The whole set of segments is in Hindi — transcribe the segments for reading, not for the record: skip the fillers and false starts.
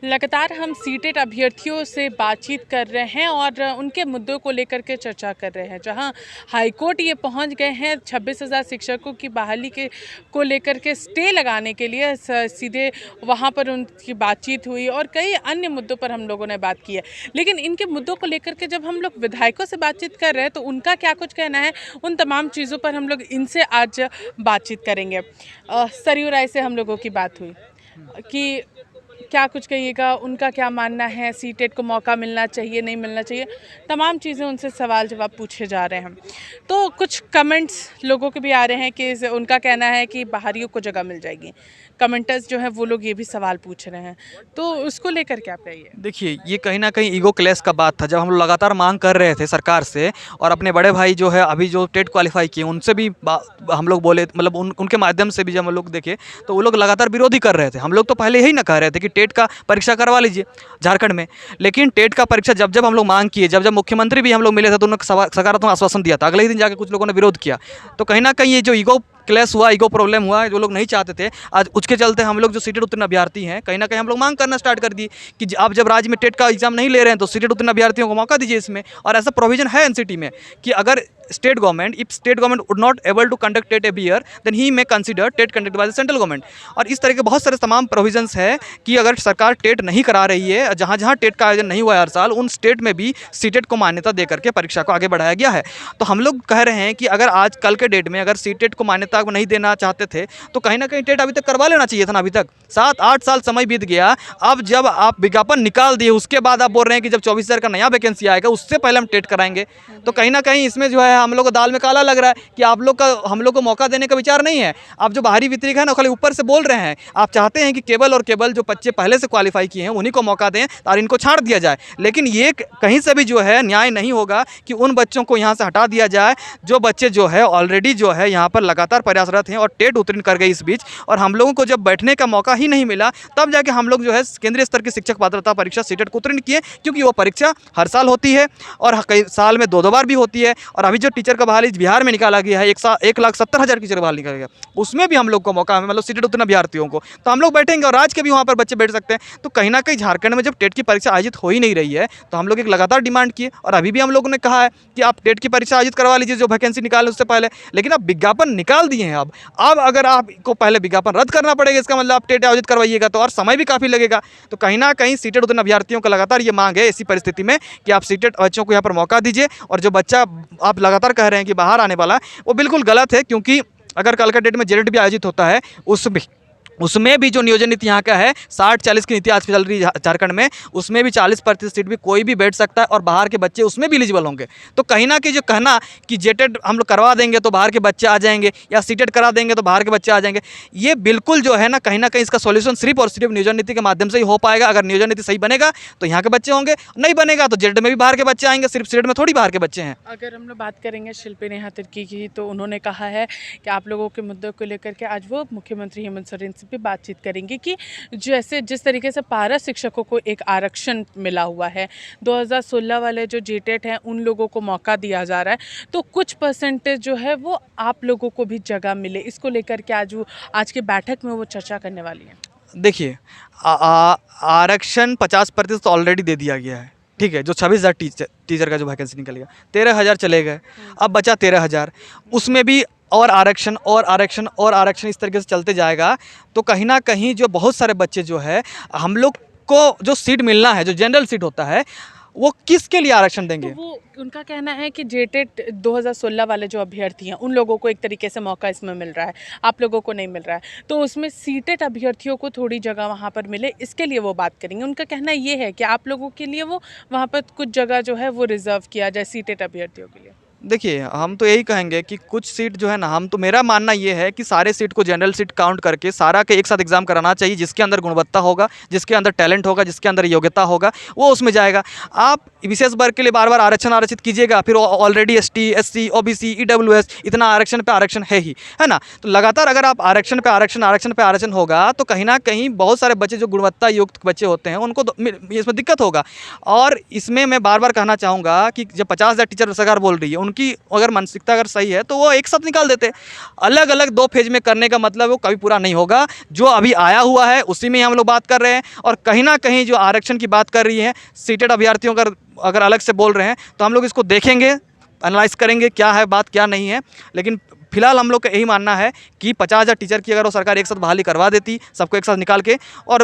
लगातार हम सीटेट अभ्यर्थियों से बातचीत कर रहे हैं और उनके मुद्दों को लेकर के चर्चा कर रहे हैं। जहां हाईकोर्ट ये पहुंच गए हैं 26,000 शिक्षकों की बहाली के को लेकर के स्टे लगाने के लिए सीधे वहां पर उनकी बातचीत हुई और कई अन्य मुद्दों पर हम लोगों ने बात की है। लेकिन इनके मुद्दों को लेकर के जब हम लोग विधायकों से बातचीत कर रहे हैं तो उनका क्या कुछ कहना है, उन तमाम चीज़ों पर हम लोग इनसे आज बातचीत करेंगे। सरयू राय से हम लोगों की बात हुई कि क्या कुछ कहिएगा, उनका क्या मानना है, सीटेट को मौका मिलना चाहिए नहीं मिलना चाहिए, तमाम चीज़ें उनसे सवाल जवाब पूछे जा रहे हैं। तो कुछ कमेंट्स लोगों के भी आ रहे हैं कि उनका कहना है कि बाहरियों को जगह मिल जाएगी। कमेंटर्स जो है वो लोग ये भी सवाल पूछ रहे हैं, तो उसको लेकर क्या कहिए? देखिए, ये कहीं न कहीं ईगो क्लैश का बात था। जब हम लोग लगातार मांग कर रहे थे सरकार से और अपने बड़े भाई जो है अभी जो टेट क्वालिफाई किए उनसे भी हम लोग बोले, मतलब उनके माध्यम से भी जब हम लोग देखे तो वो लोग लगातार विरोध ही कर रहे थे। हम लोग तो पहले यही ना कह रहे थे कि टेट का परीक्षा करवा लीजिए झारखंड में। लेकिन टेट का परीक्षा जब जब हम लोग मांग किए, जब जब मुख्यमंत्री भी हम लोग मिले थे तो उन्होंने सकारात्मक आश्वासन दिया था। अगले ही दिन जाके कुछ लोगों ने विरोध किया। तो कहीं ना कहीं ये जो ईगो क्लैश हुआ, ईगो प्रॉब्लम हुआ, जो लोग नहीं चाहते थे, आज उसके चलते हम लोग जो सीटेट उत्तीर्ण अभ्यर्थी हैं कहीं ना कहीं हम लोग मांग करना स्टार्ट कर दिए कि आप जब राज्य में टेट का एग्जाम नहीं ले रहे हैं तो सीटेट उत्तीर्ण अभ्यर्थियों को मौका दीजिए इसमें। और ऐसा प्रोविजन है एनसीटी में कि अगर state government, if state government would not able to conduct TET every year then he may consider TET conduct by the central government. और इस तरह के बहुत सारे तमाम प्रोविजंस है कि अगर सरकार टेट नहीं करा रही है, जहाँ जहाँ टेट का आयोजन नहीं हुआ है हर साल, उन स्टेट में भी सीटेट को मान्यता देकर के परीक्षा को आगे बढ़ाया गया है। तो हम लोग कह रहे हैं कि अगर आज कल के डेट में अगर सीटेट को मान्यता नहीं देना चाहते थे तो कहीं ना कहीं टेट अभी तक करवा लेना चाहिए था ना। अभी तक 7-8 साल समय बीत गया। अब जब आप विज्ञापन निकाल दिए उसके बाद आप बोल रहे हैं कि जब 24,000 का नया वैकेंसी आएगा उससे पहले हम टेट कराएंगे, तो कहीं ना कहीं इसमें जो है हम लोग को दाल में काला लग रहा है कि आप लोग का हम लोग को मौका देने का विचार नहीं है। आप जो बाहरी वितरक है ना खाली ऊपर से बोल रहे हैं। आप चाहते हैं कि केवल जो बच्चे पहले से क्वालिफाई किए हैं उन्हीं को मौका दें और इनको छाड़ दिया जाए। लेकिन ये कहीं से भी जो है न्याय नहीं होगा कि उन बच्चों को यहाँ से हटा दिया जाए जो बच्चे जो है ऑलरेडी जो है यहाँ पर लगातार प्रयासरत हैं और टेट उत्तीर्ण कर गए इस बीच। और हम लोगों को जब बैठने का मौका ही नहीं मिला तब जाके हम लोग जो है केंद्रीय स्तर की शिक्षक पात्रता परीक्षा सीटेट को उत्तीर्ण किए, क्योंकि वो परीक्षा हर साल होती है और कई साल में 2-2 बार भी होती है। और अभी जो टीचर का बहाली बिहार में निकाला गया है 1,70,000 टीचर बहाल निकाला गया, उसमें भी हम लोग को मौका है, मतलब सीटेट उत्तीर्ण अभ्यर्थियों को। तो हम लोग बैठेंगे और राज्य के भी वहाँ पर बच्चे बैठ सकते हैं। तो कहीं ना कहीं झारखंड में जब टेट की परीक्षा आयोजित हो ही नहीं रही है तो हम लोग एक लगातार डिमांड किए और अभी भी हम लोगों ने कहा है कि आप टेट की परीक्षा आयोजित करवा लीजिए जो वैकेंसी निकाले उससे पहले। लेकिन आप विज्ञापन निकाल दिए हैं। अब अगर आपको पहले विज्ञापन रद्द करना पड़ेगा, इसका मतलब आप टेट आयोजित करवाइएगा तो और समय भी काफ़ी लगेगा। तो कहीं ना कहीं सीटेट उत्तीर्ण अभ्यर्थियों का लगातार ये मांग है ऐसी परिस्थिति में कि आप सीटेट बच्चों को यहाँ पर मौका दीजिए। और जो बच्चा आप लगातार कह रहे हैं कि बाहर आने वाला, वो बिल्कुल गलत है, क्योंकि अगर कल का डेट में जेलेट भी आयोजित होता है उसमें भी जो नियोजन नीति यहाँ का है 60-40 की नीति आज चल रही है झारखंड में, उसमें भी 40% सीट भी कोई भी बैठ सकता है और बाहर के बच्चे उसमें भी एलिजिबल होंगे। तो कहीं ना कहीं जो कहना कि जेटेड हम लोग करवा देंगे तो बाहर के बच्चे आ जाएंगे या सीटेड करा देंगे तो बाहर के बच्चे आ जाएंगे, ये बिल्कुल जो है ना कहीं ना कहीं इसका सॉल्यूशन सिर्फ और सिर्फ नियोजन नीति के माध्यम से ही हो पाएगा। अगर नियोजन नीति सही बनेगा तो यहाँ के बच्चे होंगे, नहीं बनेगा तो जेटेड में भी बाहर के बच्चे आएंगे, सिर्फ सीटेड में थोड़ी बाहर के बच्चे हैं। अगर हम लोग बात करेंगे शिल्पी नेहा तिर्की की, तो उन्होंने कहा है कि आप लोगों के मुद्दों को लेकर के आज वो मुख्यमंत्री हेमंत सोरेन से भी बातचीत करेंगे कि जिस तरीके से पारा शिक्षकों को एक आरक्षण मिला हुआ है, 2016 वाले जो जेटेट हैं उन लोगों को मौका दिया जा रहा है, तो कुछ परसेंटेज जो है वो आप लोगों को भी जगह मिले, इसको लेकर के आज की बैठक में वो चर्चा करने वाली है। देखिए, आरक्षण 50% ऑलरेडी दे दिया गया है, ठीक है। जो 26,000 टीचर का जो वैकेंसी निकल गया, 13,000 चले गए, अब बचा 13,000, उसमें भी और आरक्षण और आरक्षण और आरक्षण इस तरीके से चलते जाएगा। तो कहीं ना कहीं जो बहुत सारे बच्चे जो है हम लोग को जो सीट मिलना है, जो जनरल सीट होता है, वो किसके लिए आरक्षण देंगे? तो वो उनका कहना है कि जेटेट 2016 वाले जो अभ्यर्थी हैं उन लोगों को एक तरीके से मौका इसमें मिल रहा है, आप लोगों को नहीं मिल रहा है, तो उसमें सीटेट अभ्यर्थियों को थोड़ी जगह वहाँ पर मिले, इसके लिए वो बात करेंगे। उनका कहना ये है कि आप लोगों के लिए वो वहाँ पर कुछ जगह जो है वो रिजर्व किया जाए सीटेट अभ्यर्थियों के लिए। देखिए, हम तो यही कहेंगे कि कुछ सीट जो है ना, मेरा मानना ये है कि सारे सीट को जनरल सीट काउंट करके सारा के एक साथ एग्जाम कराना चाहिए। जिसके अंदर गुणवत्ता होगा, जिसके अंदर टैलेंट होगा, जिसके अंदर योग्यता होगा, वो उसमें जाएगा। आप विशेष वर्ग के लिए बार बार आरक्षित कीजिएगा, फिर already ST, SC, OBC, EWS इतना आरक्षण पे आरक्षण है ना। तो लगातार अगर आप आरक्षण पे आरक्षण होगा तो कहीं ना कहीं बहुत सारे बच्चे जो गुणवत्ता युक्त बच्चे होते हैं उनको इसमें दिक्कत होगा। और इसमें मैं बार बार कहना चाहूँगा कि जब 50,000 टीचर सरकार बोल रही है, उनकी अगर मानसिकता अगर सही है तो वो एक साथ निकाल देते। अलग अलग 2 फेज में करने का मतलब वो कभी पूरा नहीं होगा। जो अभी आया हुआ है उसी में ही हम लोग बात कर रहे हैं, और कहीं ना कहीं जो आरक्षण की बात कर रही है सीटेड अभ्यर्थियों का अगर अलग से बोल रहे हैं तो हम लोग इसको देखेंगे, एनालाइज करेंगे क्या है बात क्या नहीं है। लेकिन फिलहाल हम लोग का यही मानना है कि 50,000 टीचर की अगर वो सरकार एक साथ बहाली करवा देती सबको एक साथ निकाल के, और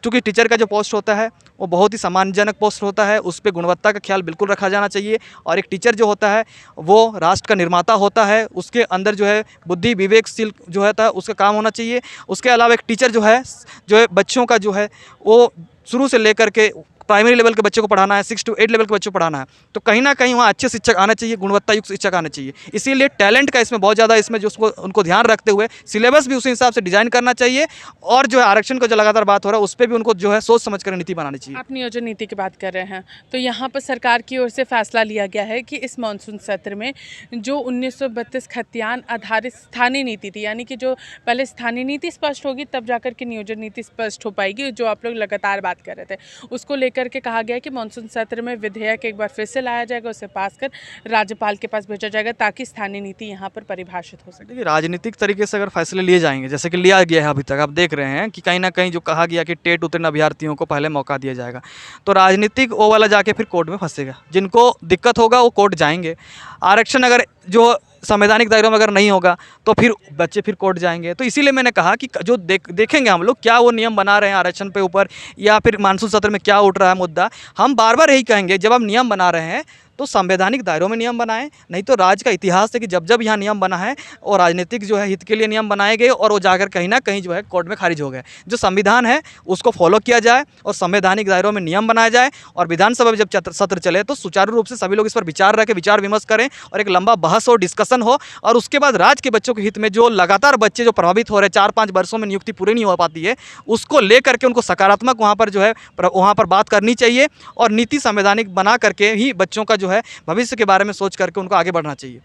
चूँकि टीचर का जो पोस्ट होता है वो बहुत ही सम्मानजनक पोस्ट होता है, उस पर गुणवत्ता का ख्याल बिल्कुल रखा जाना चाहिए। और एक टीचर जो होता है वो राष्ट्र का निर्माता होता है, उसके अंदर जो है बुद्धि विवेकशील जो होता है उसका काम होना चाहिए। उसके अलावा एक टीचर जो है बच्चों का जो है वो शुरू से लेकर के प्राइमरी लेवल के बच्चों को पढ़ाना है, 6 to 8 लेवल के बच्चों को पढ़ाना है, तो कहीं ना कहीं वहाँ अच्छे शिक्षक आना चाहिए, गुणवत्ता युक्त शिक्षक आना चाहिए। इसीलिए टैलेंट का इसमें बहुत ज़्यादा इसमें जो उसको उनको ध्यान रखते हुए सिलेबस भी उसी हिसाब से डिजाइन करना चाहिए, और जो है आरक्षण का जो लगातार बात हो रहा है उस पर भी उनको जो है सोच समझ कर नीति बनानी चाहिए। आप नियोजन नीति की बात कर रहे हैं, तो यहाँ पर सरकार की ओर से फैसला लिया गया है कि इस मानसून सत्र में जो 1932 खतियान आधारित स्थानीय नीति थी, यानी कि जो पहले स्थानीय नीति स्पष्ट होगी तब जाकर के नियोजन नीति स्पष्ट हो पाएगी, जो आप लोग लगातार बात कर रहे थे, उसको लेकर के कहा गया है कि मानसून सत्र में विधेयक एक बार फिर से लाया जाएगा, उसे पास कर राज्यपाल के पास भेजा जाएगा ताकि स्थानीय नीति यहाँ पर परिभाषित हो सके। देखिए, राजनीतिक तरीके से अगर फैसले लिए जाएंगे जैसे कि लिया गया है अभी तक, आप देख रहे हैं कि कहीं ना कहीं जो कहा गया कि टेट उत्तीर्ण अभ्यर्थियों को पहले मौका दिया जाएगा, तो राजनीतिक वो वाला जाके फिर कोर्ट में फंसेगा। जिनको दिक्कत होगा वो कोर्ट जाएंगे। आरक्षण अगर जो संवैधानिक दायरों में अगर नहीं होगा तो फिर बच्चे फिर कोर्ट जाएंगे। तो इसीलिए मैंने कहा कि जो देखेंगे हम लोग क्या वो नियम बना रहे हैं आरक्षण पे ऊपर, या फिर मानसून सत्र में क्या उठ रहा है मुद्दा। हम बार बार यही कहेंगे जब हम नियम बना रहे हैं तो संवैधानिक दायरों में नियम बनाएं, नहीं तो राज्य का इतिहास है कि जब जब यहाँ नियम बना है और राजनीतिक जो है हित के लिए नियम बनाए गए और वो जाकर कहीं ना कहीं जो है कोर्ट में खारिज हो गए। जो संविधान है उसको फॉलो किया जाए और संवैधानिक दायरों में नियम बनाया जाए, और विधानसभा में जब सत्र चले तो सुचारू रूप से सभी लोग इस पर विचार रखें, विचार विमर्श करें और एक लंबा बहस हो, डिस्कशन हो, और उसके बाद राज्य के बच्चों के हित में जो लगातार बच्चे जो प्रभावित हो रहे हैं 4-5 वर्षों में नियुक्ति पूरी नहीं हो पाती है, उसको ले करके उनको सकारात्मक वहाँ पर जो है वहाँ पर बात करनी चाहिए, और नीति संवैधानिक बना करके ही बच्चों का जो है भविष्य के बारे में सोच करके उनको आगे बढ़ना चाहिए।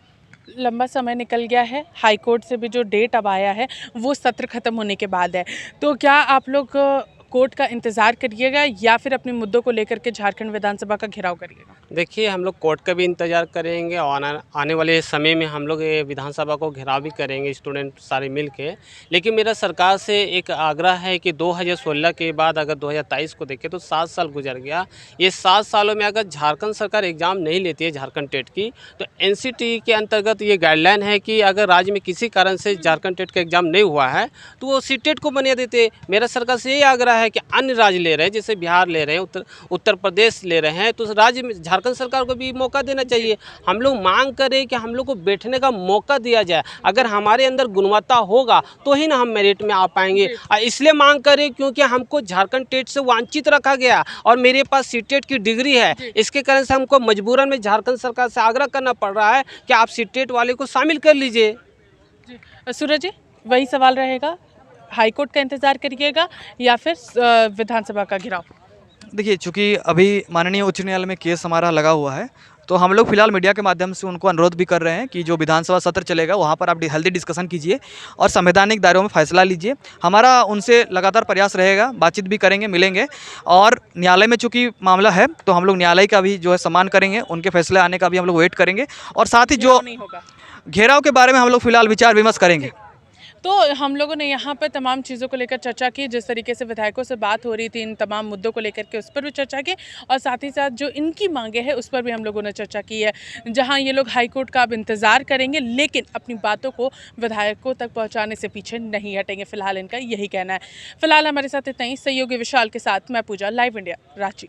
लंबा समय निकल गया है, हाई कोर्ट से भी जो डेट अब आया है वो सत्र खत्म होने के बाद है, तो क्या आप लोग कोर्ट का इंतज़ार करिएगा या फिर अपने मुद्दों को लेकर के झारखंड विधानसभा का घेराव करिएगा? देखिए, हम लोग कोर्ट का भी इंतज़ार करेंगे और आने वाले समय में हम लोग ये विधानसभा को घेराव भी करेंगे, स्टूडेंट सारे मिल के। लेकिन मेरा सरकार से एक आग्रह है कि 2016 के बाद अगर 2023 को देखें तो 7 साल गुजर गया। ये 7 सालों में अगर झारखंड सरकार एग्ज़ाम नहीं लेती है झारखंड टेट की, तो एनसीटी के अंतर्गत ये गाइडलाइन है कि अगर राज्य में किसी कारण से झारखंड टेट का एग्ज़ाम नहीं हुआ है तो वो सीटेट को बना देते। मेरा सरकार से ये आग्रह है कि अन्य राज्य ले रहे हैं, जैसे बिहार ले रहे हैं, उत्तर प्रदेश ले रहे हैं, तो राज्य में झारखंड सरकार को भी मौका देना चाहिए। हम लोग मांग करें कि हम लोग को बैठने का मौका दिया जाए। अगर हमारे अंदर गुणवत्ता होगा तो ही ना हम मेरिट में आ पाएंगे। इसलिए मांग करें क्योंकि हमको झारखंड टेट से वंचित रखा गया और मेरे पास सीटेट की डिग्री है। इसके कारण से हमको मजबूरन में झारखंड सरकार से आग्रह करना पड़ रहा है कि आप सीटेट वाले को शामिल कर लीजिए। सूरज जी, वही सवाल रहेगा, हाई कोर्ट का इंतज़ार करिएगा या फिर विधानसभा का घेराव? देखिए, चूँकि अभी माननीय उच्च न्यायालय में केस हमारा लगा हुआ है, तो हम लोग फिलहाल मीडिया के माध्यम से उनको अनुरोध भी कर रहे हैं कि जो विधानसभा सत्र चलेगा वहाँ पर आप हेल्दी डिस्कशन कीजिए और संवैधानिक दायरों में फैसला लीजिए। हमारा उनसे लगातार प्रयास रहेगा, बातचीत भी करेंगे, मिलेंगे, और न्यायालय में चूँकि मामला है तो हम लोग न्यायालय का भी जो है सम्मान करेंगे, उनके फैसले आने का भी हम लोग वेट करेंगे, और साथ ही जो घेराव के बारे में हम लोग फिलहाल विचार विमर्श करेंगे। तो हम लोगों ने यहाँ पर तमाम चीज़ों को लेकर चर्चा की, जिस तरीके से विधायकों से बात हो रही थी इन तमाम मुद्दों को लेकर के उस पर भी चर्चा की, और साथ ही साथ जो इनकी मांगे हैं उस पर भी हम लोगों ने चर्चा की है। जहाँ ये लोग हाई कोर्ट का अब इंतज़ार करेंगे लेकिन अपनी बातों को विधायकों तक पहुँचाने से पीछे नहीं हटेंगे, फिलहाल इनका यही कहना है। फिलहाल हमारे साथ इतना ही। सहयोगी विशाल के साथ मैं पूजा, लाइव इंडिया, रांची।